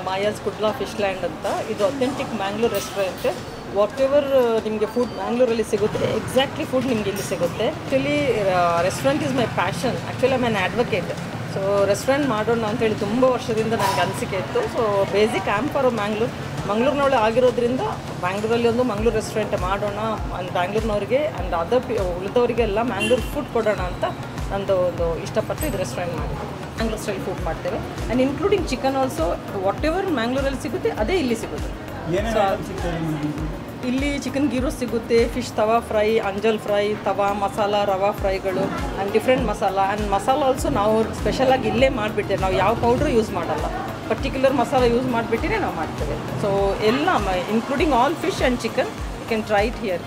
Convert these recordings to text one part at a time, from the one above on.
Maya's Kudla fish land ಅಂತ. ಇದು authentic Mangalore restaurant. Whatever ನಿಮಗೆ ಫುಡ್ ಮ್ಯಾಂಗ್ಳೂರಲ್ಲಿ ಸಿಗುತ್ತೆ, ಎಕ್ಸಾಕ್ಟ್ಲಿ ಫುಡ್ ನಿಮಗೆ ಇಲ್ಲಿ ಸಿಗುತ್ತೆ. Actually restaurant is my passion. Actually I am an advocate. So restaurant ಮಾಡೋಣ ಅಂತೇಳಿ ತುಂಬ ವರ್ಷದಿಂದ ನನಗೆ ಅನಿಸಿಕೆ ಇತ್ತು. ಸೊ ಬೇಸಿಕ್ ಆ್ಯಮ್ ಫಾರ್ ಮಂಗಳೂರಿನೊಳಗೆ ಆಗಿರೋದ್ರಿಂದ ಬ್ಯಾಂಗ್ಳೂರಲ್ಲಿ ಒಂದು ಮಂಗಳೂರು ರೆಸ್ಟೋರೆಂಟ್ ಮಾಡೋಣ ಆ್ಯಂಡ್ ಬ್ಯಾಂಗ್ಳೂರಿನವ್ರಿಗೆ ಆ್ಯಂಡ್ ಉಳಿದವರಿಗೆಲ್ಲ ಮ್ಯಾಂಗ್ಳೂರ್ ಫುಡ್ ಕೊಡೋಣ ಅಂತ ನಂದು ಒಂದು ಇಷ್ಟಪಟ್ಟು ಇದು ರೆಸ್ಟೋರೆಂಟ್ ಮಾಡಿದೆ. ಮ್ಯಾಂಗ್ಳೂರ್ ಸ್ಟೈಲ್ ಫುಡ್ ಮಾಡ್ತೇವೆ and including chicken also. Whatever ಮ್ಯಾಂಗ್ಳೂರಲ್ಲಿ ಸಿಗುತ್ತೆ ಅದೇ ಇಲ್ಲಿ ಸಿಗುತ್ತೆ. ಸೊ ಇಲ್ಲಿ ಚಿಕನ್ ಗೀ ರೋಸ್ಟ್ ಸಿಗುತ್ತೆ, fish tawa fry, anjal fry, tawa masala, rava ಫ್ರೈಗಳು and different masala. And masala also ನಾವು ಸ್ಪೆಷಲಾಗಿ ಇಲ್ಲೇ ಮಾಡಿಬಿಡ್ತೇವೆ. ನಾವು ಯಾವ ಪೌಡ್ರು ಯೂಸ್ ಮಾಡಲ್ಲ, ಪರ್ಟಿಕ್ಯುಲರ್ ಮಸಾಲ ಯೂಸ್ ಮಾಡಿಬಿಟ್ಟಿನೇ ನಾವು ಮಾಡ್ತೇವೆ. ಸೊ ಎಲ್ಲ including all fish and chicken you can try it here.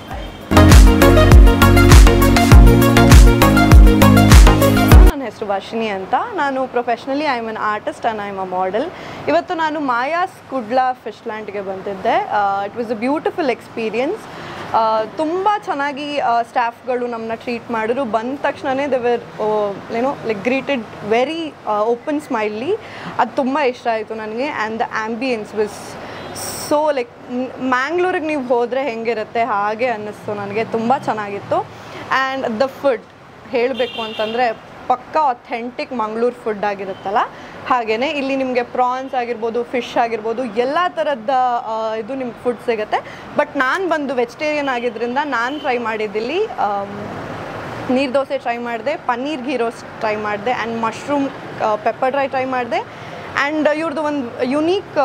ನನ್ನ ಹೆಸರು ವಾಶಿನಿ ಅಂತ. ನಾನು professionally I am an artist and I am a model. ಇವತ್ತು ನಾನು ಮಾಯಾಸ್ ಕುಡ್ಲಾ ಫಿಶ್ ಲ್ಯಾಂಡ್ಗೆ ಬಂದಿದ್ದೆ. It was a beautiful experience. ತುಂಬ ಚೆನ್ನಾಗಿ ಸ್ಟಾಫ್ಗಳು ನಮ್ಮನ್ನ ಟ್ರೀಟ್ ಮಾಡಿದ್ರು. ಬಂದ ತಕ್ಷಣವೇ they were like greeted very open smiley. ಅದು ತುಂಬ ಇಷ್ಟ ಆಯಿತು ನನಗೆ. And the ambience was so like ಮ್ಯಾಂಗ್ಳೂರಿಗೆ ನೀವು ಹೋದರೆ ಹೆಂಗಿರುತ್ತೆ ಹಾಗೆ ಅನ್ನಿಸ್ತು ನನಗೆ. ತುಂಬ ಚೆನ್ನಾಗಿತ್ತು. ಆ್ಯಂಡ್ ದ ಫುಡ್ ಹೇಳಬೇಕು ಅಂತಂದರೆ ಪಕ್ಕಾ ಅಥೆಂಟಿಕ್ ಮಂಗಳೂರು ಫುಡ್ ಆಗಿರುತ್ತಲ್ಲ ಹಾಗೆಯೇ ಇಲ್ಲಿ ನಿಮಗೆ ಪ್ರಾನ್ಸ್ ಆಗಿರ್ಬೋದು, ಫಿಶ್ ಆಗಿರ್ಬೋದು, ಎಲ್ಲ ಥರದ ಇದು ನಿಮ್ಗೆ ಫುಡ್ ಸಿಗುತ್ತೆ. ಬಟ್ ನಾನು ಬಂದು ವೆಜಿಟೇರಿಯನ್ ಆಗಿದ್ದರಿಂದ ನಾನು ಟ್ರೈ ಮಾಡಿದ್ದಿಲ್ಲಿ ನೀರು ದೋಸೆ ಟ್ರೈ ಮಾಡಿದೆ, ಪನ್ನೀರ್ ಘೀ ರೋಸ್ಟ್ ಟ್ರೈ ಮಾಡಿದೆ, and mushroom pepper dry try ಮಾಡಿದೆ. ಆ್ಯಂಡ್ ಇವ್ರದ್ದು ಒಂದು ಯುನೀಕ್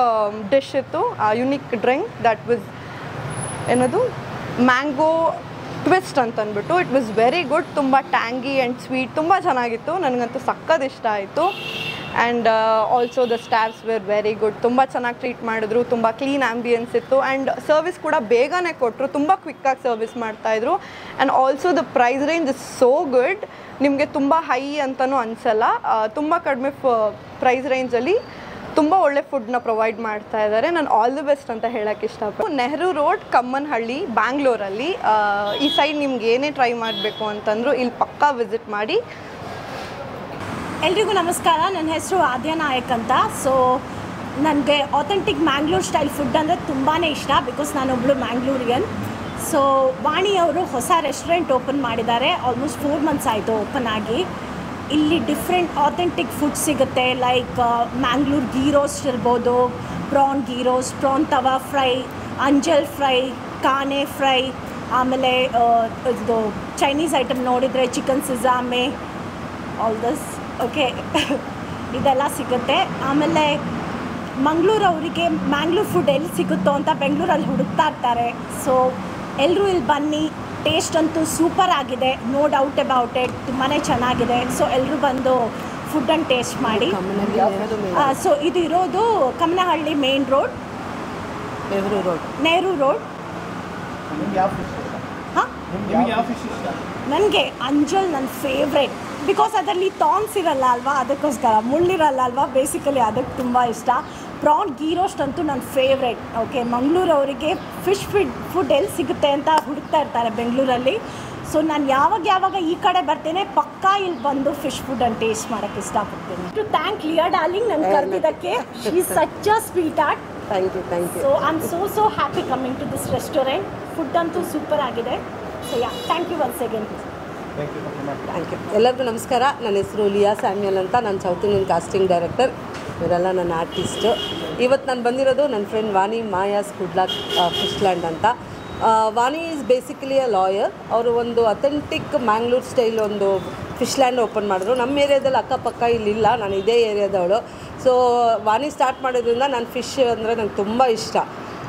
ಡಿಶ್ ಇತ್ತು, ಯುನೀಕ್ ಡ್ರಿಂಕ್ ದಟ್ ವಾಸ್ ಏನದು ಮ್ಯಾಂಗೋ ಟ್ವಿಸ್ಟ್ ಅಂತ ಅಂದ್ಬಿಟ್ಟು. It was very good. ತುಂಬ ಟ್ಯಾಂಗಿ ಆ್ಯಂಡ್ ಸ್ವೀಟ್, ತುಂಬ ಚೆನ್ನಾಗಿತ್ತು. ನನಗಂತೂ ಸಕ್ಕತ್ ಇಷ್ಟ ಆಯಿತು. And also the staffs were very good. ತುಂಬ ಚೆನ್ನಾಗಿ ಟ್ರೀಟ್ ಮಾಡಿದ್ರು. ತುಂಬ ಕ್ಲೀನ್ ಆ್ಯಂಬಿಯನ್ಸ್ ಇತ್ತು. ಆ್ಯಂಡ್ ಸರ್ವಿಸ್ ಕೂಡ ಬೇಗನೆ ಕೊಟ್ಟರು. ತುಂಬ ಕ್ವಿಕ್ಕಾಗಿ ಸರ್ವಿಸ್ ಮಾಡ್ತಾಯಿದ್ರು. And also the price range is so good. ನಿಮಗೆ ತುಂಬ ಹೈ ಅಂತಲೂ ಅನಿಸಲ್ಲ. ತುಂಬ ಕಡಿಮೆ ಪ್ರೈಸ್ ರೇಂಜಲ್ಲಿ ತುಂಬ ಒಳ್ಳೆ ಫುಡ್ನ ಪ್ರೊವೈಡ್ ಮಾಡ್ತಾ ಇದ್ದಾರೆ. ನಾನು ಆಲ್ ದಿ ಬೆಸ್ಟ್ ಅಂತ ಹೇಳೋಕ್ಕೆ ಇಷ್ಟಪಡ್ತೀನಿ. ನೆಹರು ರೋಡ್, ಕಮ್ಮನಹಳ್ಳಿ, ಬ್ಯಾಂಗ್ಳೂರಲ್ಲಿ. ಈ ಸೈಡ್ ನಿಮ್ಗೆ ಏನೇ ಟ್ರೈ ಮಾಡಬೇಕು ಅಂತಂದರೂ ಇಲ್ಲಿ ಪಕ್ಕಾ ವಿಸಿಟ್ ಮಾಡಿ. ಎಲ್ರಿಗೂ ನಮಸ್ಕಾರ. ನನ್ನ ಹೆಸರು ಆದ್ಯ ನಾಯಕ್ ಅಂತ. ಸೊ ನನಗೆ ಆಥೆಂಟಿಕ್ ಮ್ಯಾಂಗ್ಳೂರ್ ಸ್ಟೈಲ್ ಫುಡ್ ಅಂದರೆ ತುಂಬಾ ಇಷ್ಟ. ಬಿಕಾಸ್ ನಾನೊಬ್ಬಳು ಮ್ಯಾಂಗ್ಳೂರಿಯನ್. ಸೊ ವಾಣಿಯವರು ಹೊಸ ರೆಸ್ಟೋರೆಂಟ್ ಓಪನ್ ಮಾಡಿದ್ದಾರೆ. ಆಲ್ಮೋಸ್ಟ್ 4 months ಆಯಿತು ಓಪನ್ ಆಗಿ. ಇಲ್ಲಿ ಡಿಫ್ರೆಂಟ್ ಆಥೆಂಟಿಕ್ ಫುಡ್ ಸಿಗುತ್ತೆ. ಲೈಕ್ ಮ್ಯಾಂಗ್ಳೂರ್ ಗೀ ರೋಸ್ಟ್ ಇರ್ಬೋದು, ಪ್ರಾನ್ ಗೀ ರೋಸ್ಟ್, ಪ್ರಾನ್ ತವಾ ಫ್ರೈ, ಅಂಜಲ್ ಫ್ರೈ, ಕಾನೆ ಫ್ರೈ, ಆಮೇಲೆ ಇದು ಚೈನೀಸ್ ಐಟಮ್ ನೋಡಿದರೆ ಚಿಕನ್ ಸಿಜಾಮೆ, ಆಲ್ ದಿಸ್ ಓಕೆ ಇದೆಲ್ಲ ಸಿಗುತ್ತೆ. ಆಮೇಲೆ ಮಂಗಳೂರವರಿಗೆ ಮ್ಯಾಂಗ್ಳೂರ್ ಫುಡ್ ಎಲ್ಲಿ ಸಿಗುತ್ತೋ ಅಂತ ಬೆಂಗಳೂರಲ್ಲಿ ಹುಡುಕ್ತಾ ಇರ್ತಾರೆ. ಸೊ ಎಲ್ಲರೂ ಇಲ್ಲಿ ಬನ್ನಿ. ಟೇಸ್ಟ್ ಅಂತೂ ಸೂಪರ್ ಆಗಿದೆ, ನೋ ಡೌಟ್ ಅಬೌಟ್ ಇಟ್. ತುಂಬಾ ಚೆನ್ನಾಗಿದೆ. ಸೊ ಎಲ್ಲರೂ ಬಂದು ಫುಡ್ಡನ್ನು ಟೇಸ್ಟ್ ಮಾಡಿ. ಸೊ ಇದು ಇರೋದು Kammanahalli main road, Nehru road. ಹಾಂ, ನನಗೆ ಅಂಜಲ್ ನನ್ನ ಫೇವ್ರೆಟ್. ಬಿಕಾಸ್ ಅದರಲ್ಲಿ ಥಾನ್ಸ್ ಇರಲ್ಲ ಅಲ್ವಾ, ಅದಕ್ಕೋಸ್ಕರ ಮುಳ್ಳಿರಲ್ಲ ಅಲ್ವಾ, ಬೇಸಿಕಲಿ ಅದಕ್ಕೆ ತುಂಬ ಇಷ್ಟ. ಪ್ರಾನ್ ಗೀ ರೋಸ್ಟ್ ಅಂತೂ ನನ್ನ ಫೇವ್ರೆಟ್. ಓಕೆ, ಮಂಗಳೂರವರಿಗೆ ಫಿಶ್ ಫುಡ್ ಎಲ್ಲಿ ಸಿಗುತ್ತೆ ಅಂತ ಹುಡುಕ್ತಾ ಇರ್ತಾರೆ ಬೆಂಗಳೂರಲ್ಲಿ. ಸೊ ನಾನು ಯಾವಾಗ ಈ ಕಡೆ ಬರ್ತೇನೆ ಪಕ್ಕಾ ಇಲ್ಲಿ ಬಂದು ಫಿಶ್ ಫುಡ್ಡನ್ನು ಟೇಸ್ಟ್ ಮಾಡೋಕ್ಕೆ ಇಷ್ಟಪಡ್ತೀನಿ. ಟು ಥ್ಯಾಂಕ್ ಲಿಯಾ ಡಾರ್ಲಿಂಗ್ ನನ್ನ ಕರೆದಿದ್ದಕ್ಕೆ. She is such a sweet heart. Thank you. So I am so happy coming to this restaurant. Food ಅಂತೂ ಸೂಪರ್ ಆಗಿದೆ. So thank you once again. Thank you. ಎಲ್ಲರಿಗೂ ನಮಸ್ಕಾರ. ನನ್ನ ಹೆಸರು ಲಿಯಾ ಸ್ಯಾಮ್ಯಲ್ ಅಂತ. ನಾನು ಸೌತ್ ಇಂಡಿಯನ್ ಕಾಸ್ಟಿಂಗ್ ಡೈರೆಕ್ಟರ್. ಇವರೆಲ್ಲ ನನ್ನ ಆರ್ಟಿಸ್ಟು. ಇವತ್ತು ನಾನು ಬಂದಿರೋದು ನನ್ನ ಫ್ರೆಂಡ್ ವಾಣಿ ಮಾಯಾಸ್ ಕುಡ್ಲಾ ಫಿಶ್ ಲ್ಯಾಂಡ್ ಅಂತ. ವಾಣಿ ಈಸ್ ಬೇಸಿಕಲಿ ಅ ಲಾಯರ್. ಅವರು ಒಂದು ಅಥೆಂಟಿಕ್ ಮ್ಯಾಂಗ್ಳೂರ್ ಸ್ಟೈಲ್ ಒಂದು ಫಿಶ್ ಲ್ಯಾಂಡ್ ಓಪನ್ ಮಾಡಿದ್ರು. ನಮ್ಮ ಏರಿಯಾದಲ್ಲಿ ಅಕ್ಕಪಕ್ಕ ಇಲ್ಲಿಲ್ಲ, ನಾನು ಇದೇ ಏರಿಯಾದವಳು. ಸೊ ವಾಣಿ ಸ್ಟಾರ್ಟ್ ಮಾಡೋದ್ರಿಂದ ನಾನು ಫಿಶ್ ಅಂದರೆ ನಂಗೆ ತುಂಬ ಇಷ್ಟ.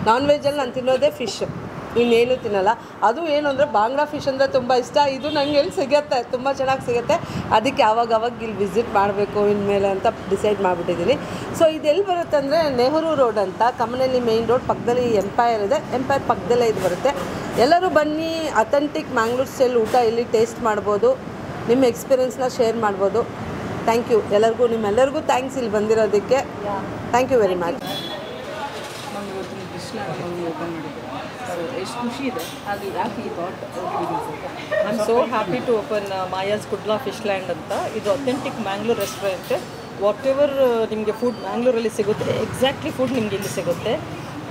ನಾನ್ ವೆಜ್ಜಲ್ಲಿ ನಾನು ತಿನ್ನೋದೇ ಫಿಶ್, ಇನ್ನೇನು ತಿನ್ನಲ್ಲ. ಅದು ಏನು ಅಂದರೆ ಬಾಂಗ್ಲಾ ಫಿಶ್ ಅಂದರೆ ತುಂಬ ಇಷ್ಟ. ಇದು ನನಗೆ ಎಲ್ಲಿ ಸಿಗುತ್ತೆ, ತುಂಬ ಚೆನ್ನಾಗಿ ಸಿಗುತ್ತೆ. ಅದಕ್ಕೆ ಆವಾಗವಾಗ ಇಲ್ಲಿ ವಿಸಿಟ್ ಮಾಡಬೇಕು ಇನ್ಮೇಲೆ ಅಂತ ಡಿಸೈಡ್ ಮಾಡಿಬಿಟ್ಟಿದ್ದೀನಿ. ಸೊ ಇದೆಲ್ಲಿ ಬರುತ್ತೆ ಅಂದರೆ ನೆಹರು ರೋಡ್ ಅಂತ, ಕಮ್ಮನಹಳ್ಳಿ ಮೇಯ್ನ್ ರೋಡ್ ಪಕ್ಕದಲ್ಲಿ ಎಂಪೈರ್ ಇದೆ. ಎಂಪೈರ್ ಪಕ್ಕದಲ್ಲೇ ಇದು ಬರುತ್ತೆ. ಎಲ್ಲರೂ ಬನ್ನಿ, ಅಥೆಂಟಿಕ್ ಮ್ಯಾಂಗ್ಳೂರ್ ಸ್ಟೈಲ್ ಊಟ ಇಲ್ಲಿ ಟೇಸ್ಟ್ ಮಾಡ್ಬೋದು, ನಿಮ್ಮ ಎಕ್ಸ್ಪೀರಿಯೆನ್ಸ್ನ ಶೇರ್ ಮಾಡ್ಬೋದು. ಥ್ಯಾಂಕ್ ಯು ಎಲ್ಲರಿಗೂ, ನಿಮ್ಮೆಲ್ಲರಿಗೂ ಥ್ಯಾಂಕ್ಸ್ ಇಲ್ಲಿ ಬಂದಿರೋದಕ್ಕೆ. Thank you very much. ಎಷ್ಟು ಖುಷಿ ಇದೆ. ಅದು ಯಾಕೆ ಈ thought I am so happy to open Maya's Kudla fish land ಅಂತ. ಇದು authentic Mangalore restaurant. Whatever ನಿಮಗೆ ಫುಡ್ ಮ್ಯಾಂಗ್ಳೂರಲ್ಲಿ ಸಿಗುತ್ತೆ ಎಕ್ಸಾಕ್ಟ್ಲಿ ಫುಡ್ ನಿಮಗೆ ಇಲ್ಲಿ ಸಿಗುತ್ತೆ.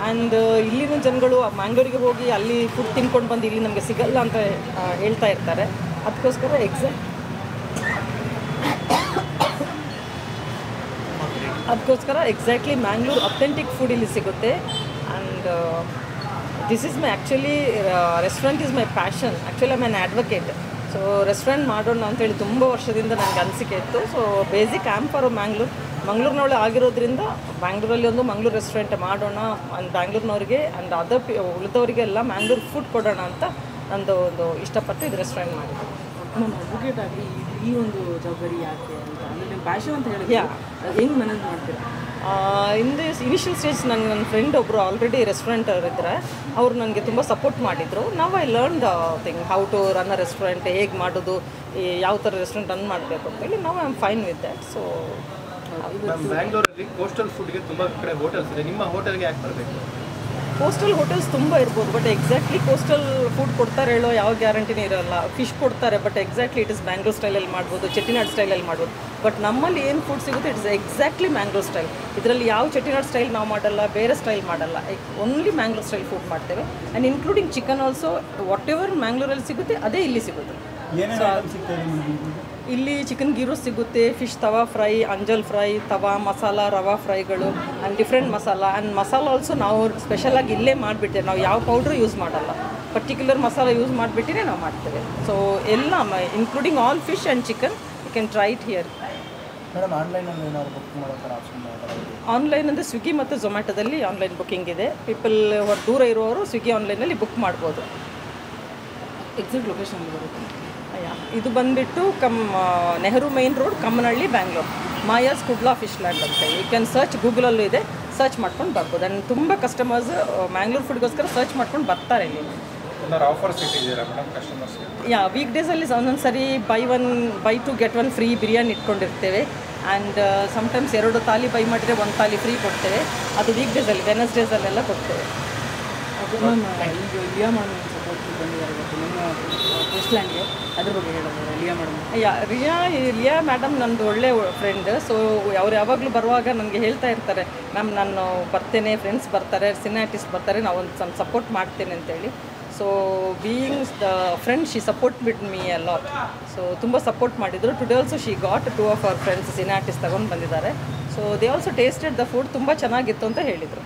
ಆ್ಯಂಡ್ ಇಲ್ಲಿನ ಜನಗಳು ಮ್ಯಾಂಗ್ಳೂರಿಗೆ ಹೋಗಿ ಅಲ್ಲಿ ಫುಡ್ ತಿನ್ಕೊಂಡು ಬಂದು ಇಲ್ಲಿ ನಮಗೆ ಸಿಗಲ್ಲ ಅಂತ ಹೇಳ್ತಾ ಇರ್ತಾರೆ. ಅದಕ್ಕೋಸ್ಕರ ಎಕ್ಸಾಕ್ಟ್ಲಿ ಮ್ಯಾಂಗ್ಳೂರ್ ಅಥೆಂಟಿಕ್ ಫುಡ್ ಇಲ್ಲಿ ಸಿಗುತ್ತೆ. And this is my actually restaurant is my passion. Actually I am an advocate. So restaurant ಮಾಡೋಣ ಅಂತೇಳಿ ತುಂಬ ವರ್ಷದಿಂದ ನನಗೆ ಅನಿಸಿಕೆ ಇತ್ತು. ಸೊ ಬೇಸಿಕ್ ಆ್ಯಮ್ ಫಾರ್ ಮಂಗಳೂರಿನೊಳಗೆ ಆಗಿರೋದ್ರಿಂದ ಬ್ಯಾಂಗ್ಳೂರಲ್ಲಿ ಒಂದು ಮಂಗಳೂರು ರೆಸ್ಟೋರೆಂಟ್ ಮಾಡೋಣ ಆ್ಯಂಡ್ ಬ್ಯಾಂಗ್ಳೂರಿನವ್ರಿಗೆ ಆ್ಯಂಡ್ ಉಳಿದವರಿಗೆಲ್ಲ ಮ್ಯಾಂಗ್ಳೂರ್ ಫುಡ್ ಕೊಡೋಣ ಅಂತ ನಂದು ಒಂದು ಇಷ್ಟಪಟ್ಟು ಇದು ರೆಸ್ಟೋರೆಂಟ್ ಮಾಡಿದೆ. ಮ್ಯಾಮ್, ಅಡ್ವೊಕೇಟ್ ಆಗಿ ಈ ಒಂದು ಜವಾಬ್ದಾರಿ ಯಾಕೆ ಅಂತ ಅಂದರೆ ನಿಮ್ಮ ಪ್ಯಾಷನ್ ಅಂತ ಹೇಳಿ ಹೆಂಗೆ ಮ್ಯಾನೇಜ್ ಮಾಡ್ತೀರಾ? ಇನಿಷಿಯಲ್ ಸ್ಟೇಜ್ ನನ್ನ ಫ್ರೆಂಡ್ ಒಬ್ಬರು ಆಲ್ರೆಡಿ ರೆಸ್ಟೋರೆಂಟ್ ಇದ್ದಾರೆ. ಅವರು ನನಗೆ ತುಂಬ ಸಪೋರ್ಟ್ ಮಾಡಿದರು. ನಾವು I learn the thing how to run a restaurant, ಹೇಗೆ ಮಾಡೋದು, ಯಾವ ಥರ ರೆಸ್ಟೋರೆಂಟ್ ರನ್ ಮಾಡಬೇಕು ಅಂತೇಳಿ ನಾವು I am fine with that. So ಬ್ಯಾಂಗ್ಳೂರಲ್ಲಿ ಕೋಸ್ಟಲ್ ಫುಡ್ಗೆ ತುಂಬ ಕಡೆ ಹೋಟೆಲ್ಸ್ ಇದೆ. ನಿಮ್ಮ ಹೋಟೆಲ್ಗೆ ಯಾಕೆ ಬರಬೇಕು? ಕೋಸ್ಟಲ್ ಹೋಟೆಲ್ಸ್ ತುಂಬ ಇರ್ಬೋದು, ಬಟ್ ಎಕ್ಸಾಕ್ಟ್ಲಿ ಕೋಸ್ಟಲ್ ಫುಡ್ ಕೊಡ್ತಾರೆ ಹೇಳೋ ಯಾವ ಗ್ಯಾರಂಟಿನೇ ಇರೋಲ್ಲ. ಫಿಶ್ ಕೊಡ್ತಾರೆ, but exactly it is Bangalore ಸ್ಟೈಲಲ್ಲಿ ಮಾಡ್ಬೋದು, ಚೆಟ್ಟಿನಾಡ್ ಸ್ಟೈಲಲ್ಲಿ ಮಾಡ್ಬೋದು. ಬಟ್ ನಮ್ಮಲ್ಲಿ ಏನು ಫುಡ್ ಸಿಗುತ್ತೆ ಇಟ್ಸ್ ಎಕ್ಸಾಕ್ಟ್ಲಿ ಮ್ಯಾಂಗ್ಳೂರ್ ಸ್ಟೈಲ್. ಇದರಲ್ಲಿ ಯಾವ ಚೆಟ್ಟಿನಾಡ್ ಸ್ಟೈಲ್ ನಾವು ಮಾಡಲ್ಲ, ಬೇರೆ ಸ್ಟೈಲ್ ಮಾಡಲ್ಲ, ಓನ್ಲಿ ಮ್ಯಾಂಗ್ಳೂರ್ ಸ್ಟೈಲ್ ಫುಡ್ ಮಾಡ್ತೇವೆ. And including chicken also whatever ಮ್ಯಾಂಗ್ಳೂರಲ್ಲಿ ಸಿಗುತ್ತೆ ಅದೇ ಇಲ್ಲಿ ಸಿಗುತ್ತೆ. ಇಲ್ಲಿ ಚಿಕನ್ ಗೀರೋಸ್ ಸಿಗುತ್ತೆ, fish tawa fry, anjal fry, tawa masala, rava ಫ್ರೈಗಳು and different masala. And masala also ನಾವು ಸ್ಪೆಷಲಾಗಿ ಇಲ್ಲೇ ಮಾಡಿಬಿಡ್ತೇವೆ. ನಾವು ಯಾವ ಪೌಡ್ರು ಯೂಸ್ ಮಾಡಲ್ಲ, ಪರ್ಟಿಕ್ಯುಲರ್ ಮಸಾಲ ಯೂಸ್ ಮಾಡಿಬಿಟ್ಟಿನೇ ನಾವು ಮಾಡ್ತೇವೆ. ಸೊ ಎಲ್ಲ including all fish and chicken you can try it here. Madam, ಆನ್ಲೈನಲ್ಲಿ ಏನಾದ್ರು ಬುಕ್ ಮಾಡೋ ಥರ ಆಪ್ಷನ್? ಆನ್ಲೈನ್ ಅಂದರೆ ಸ್ವಿಗ್ಗಿ ಮತ್ತು ಝೊಮ್ಯಾಟೋದಲ್ಲಿ ಆನ್ಲೈನ್ ಬುಕ್ಕಿಂಗ್ ಇದೆ. ಪೀಪಲ್ ದೂರ ಇರುವವರು ಸ್ವಿಗ್ಗಿ ಆನ್ಲೈನಲ್ಲಿ ಬುಕ್ ಮಾಡ್ಬೋದು. ಎಕ್ಸಾಕ್ಟ್ ಲೊಕೇಶನ್ ಬರುತ್ತೆ? ಇದು ಬಂದುಬಿಟ್ಟು Nehru main road, Kammanahalli, Bangalore. Maya's Kudla fish land ಅಂತ. ಯು ಕ್ಯಾನ್ ಸರ್ಚ್, ಗೂಗಲಲ್ಲೂ ಇದೆ, ಸರ್ಚ್ ಮಾಡ್ಕೊಂಡು ಬರ್ಬೋದು. ಆ್ಯಂಡ್ ತುಂಬ ಕಸ್ಟಮರ್ಸ್ ಮ್ಯಾಂಗ್ಳೂರ್ ಫುಡ್ಗೋಸ್ಕರ ಸರ್ಚ್ ಮಾಡ್ಕೊಂಡು ಬರ್ತಾರೆ ಇಲ್ಲಿ. ಆಫರ್ಸ್ ಇಟ್ಟಿದ್ದೀರಾ ಮೇಡಮ್ ಕಸ್ಟಮರ್ಸ್ಗೆ? ವೀಕ್ ಡೇಸಲ್ಲಿ ಒಂದೊಂದು ಸರಿ buy two get one free biryani ಇಟ್ಕೊಂಡಿರ್ತೇವೆ. ಆ್ಯಂಡ್ ಸಮ್ಟೈಮ್ಸ್ 2 ಥಾಲಿ ಬೈ ಮಾಡಿದರೆ 1 ಥಾಲಿ ಫ್ರೀ ಕೊಡ್ತೇವೆ. ಅದು ವೀಕ್ ಡೇಸಲ್ಲಿ, ವೆನಸ್ಡೇಸಲ್ಲೆಲ್ಲ ಕೊಡ್ತೇವೆ. ಅದು ಮ್ಯಾಮ್, ಈಗ ಲಿಯಾ ಮೇಡಮ್ ಸಪೋರ್ಟ್ ಬಂದಿದ್ದಾರೆ ಇವತ್ತು ನಿಮ್ಮ ಫಸ್ಟ್ ಲ್ಯಾಂಡ್ಗೆ, ಅದ್ರ ಬಗ್ಗೆ ಹೇಳಿದ್ದಾರೆ ಲಿಯಾ ಮೇಡಮ್. ಲಿಯಾ ಮೇಡಮ್ ನಂದು ಒಳ್ಳೆ ಫ್ರೆಂಡ್. ಸೊ ಅವ್ರು ಯಾವಾಗಲೂ ಬರುವಾಗ ನನಗೆ ಹೇಳ್ತಾ ಇರ್ತಾರೆ, ಮ್ಯಾಮ್ ನಾನು ಬರ್ತೇನೆ, ಫ್ರೆಂಡ್ಸ್ ಬರ್ತಾರೆ, ಸಿನಿ ಆರ್ಟಿಸ್ಟ್ ಬರ್ತಾರೆ, ನಾವು ಒಂದು ಸಪೋರ್ಟ್ ಮಾಡ್ತೇನೆ ಅಂತೇಳಿ. So being the friend she support bit me a lot. So ತುಂಬ ಸಪೋರ್ಟ್ ಮಾಡಿದರು. Today also she got 2 of our friends cine artist ತಗೊಂಡು ಬಂದಿದ್ದಾರೆ. So they also tasted the food, ತುಂಬ ಚೆನ್ನಾಗಿತ್ತು ಅಂತ ಹೇಳಿದರು.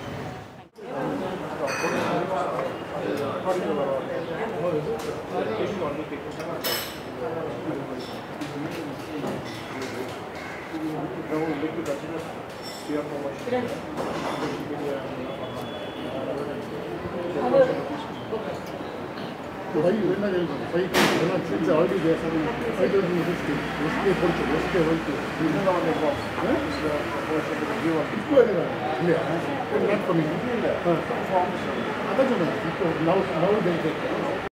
Now